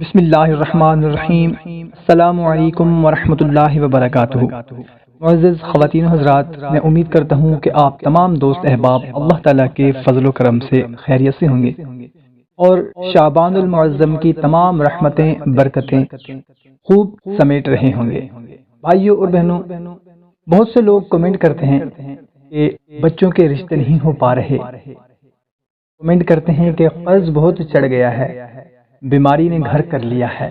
بسم اللہ الرحمن الرحیم۔ السلام علیکم ورحمۃ اللہ وبرکاتہ۔ معزز خواتین و حضرات، میں امید کرتا ہوں کہ آپ تمام دوست احباب اللہ تعالیٰ کے فضل و کرم سے خیریت سے ہوں گے اور شعبان المعظم کی تمام رحمتیں برکتیں خوب سمیٹ رہے ہوں گے۔ بھائیوں اور بہنوں، بہت سے لوگ کمنٹ کرتے ہیں کہ بچوں کے رشتے نہیں ہو پا رہے، کمنٹ کرتے ہیں کہ قرض بہت چڑھ گیا ہے، بیماری نے گھر کر لیا ہے،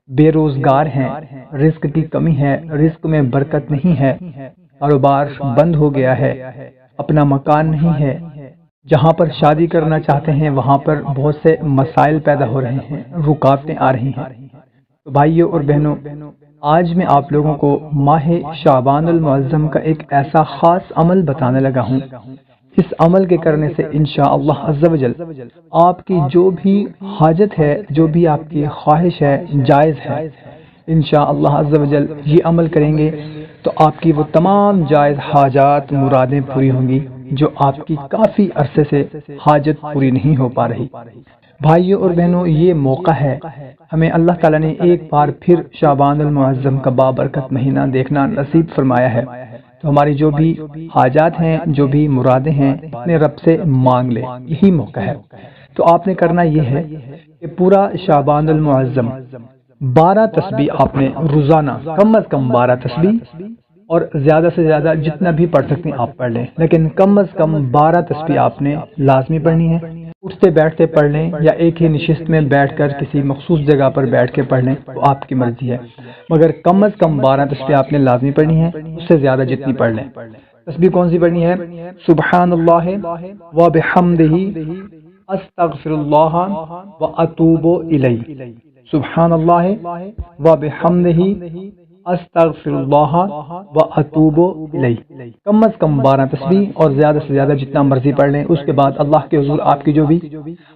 بے روزگار ہیں، رزق کی کمی ہے، رزق میں برکت نہیں ہے، کاروبار بند ہو گیا ہے، اپنا مکان نہیں ہے، جہاں پر شادی کرنا چاہتے ہیں وہاں پر بہت سے مسائل پیدا ہو رہے ہیں، رکاوٹیں آ رہی ہیں۔ تو بھائیوں اور بہنوں، آج میں آپ لوگوں کو ماہ شعبان المعظم کا ایک ایسا خاص عمل بتانے لگا ہوں، اس عمل کے کرنے سے انشاءاللہ عز و جل آپ کی جو بھی حاجت ہے، جو بھی آپ کی خواہش ہے، جائز ہے، انشاءاللہ عز و جل یہ عمل کریں گے تو آپ کی وہ تمام جائز حاجات مرادیں پوری ہوں گی جو آپ کی کافی عرصے سے حاجت پوری نہیں ہو پا رہی۔ بھائیوں اور بہنوں، یہ موقع ہے، ہمیں اللہ تعالیٰ نے ایک بار پھر شعبان المعظم کا بابرکت مہینہ دیکھنا نصیب فرمایا ہے، تو ہماری جو بھی حاجات ہیں، جو بھی مرادیں ہیں، اپنے رب سے مانگ لیں، یہی موقع ہے۔ تو آپ نے کرنا یہ ہے کہ پورا شعبان المعظم 12 تسبیح آپ نے روزانہ کم از کم 12 تسبیح، اور زیادہ سے زیادہ جتنا بھی پڑھ سکتے ہیں آپ پڑھ لیں، لیکن کم از کم 12 تسبیح آپ نے لازمی پڑھنی ہے۔ اٹھتے بیٹھتے پڑھ لیں یا ایک ہی نشست میں بیٹھ کر کسی مخصوص جگہ پر بیٹھ کے پڑھ لیں، تو آپ کی مرضی ہے، مگر کم از کم 12 تسبیح آپ نے لازمی پڑھنی ہے، اس سے زیادہ جتنی پڑھ لیں۔ تسبیح کون سی پڑھنی ہے؟ سبحان اللہ و بحمدہ استغفر اللہ و اتوب الیہ، سبحان اللہ و بحمدہ استغفر اللہ و اتوب الیہ، کم از کم 12 تسبیح اور زیادہ سے زیادہ جتنا مرضی پڑھ لیں۔ اس کے بعد اللہ کے حضور آپ کی جو بھی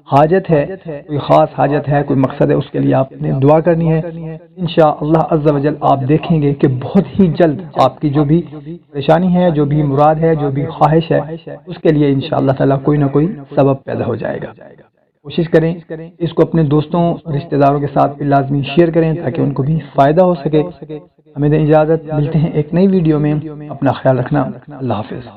حاجت ہے، کوئی خاص حاجت ہے، کوئی مقصد ہے، اس کے لیے آپ نے دعا کرنی ہے۔ انشاءاللہ عز و جل آپ دیکھیں گے کہ بہت ہی جلد آپ کی جو بھی پریشانی ہے، جو بھی مراد ہے، جو بھی خواہش ہے، اس کے لیے انشاءاللہ تعالیٰ کوئی نہ کوئی سبب پیدا ہو جائے گا۔ کوشش کریں اس کو اپنے دوستوں رشتہ داروں کے ساتھ بھی لازمی شیئر کریں تاکہ ان کو بھی فائدہ ہو سکے۔ ہمیں دیں اجازت، ملتے ہیں ایک نئی ویڈیو میں، اپنا خیال رکھنا، اللہ حافظ۔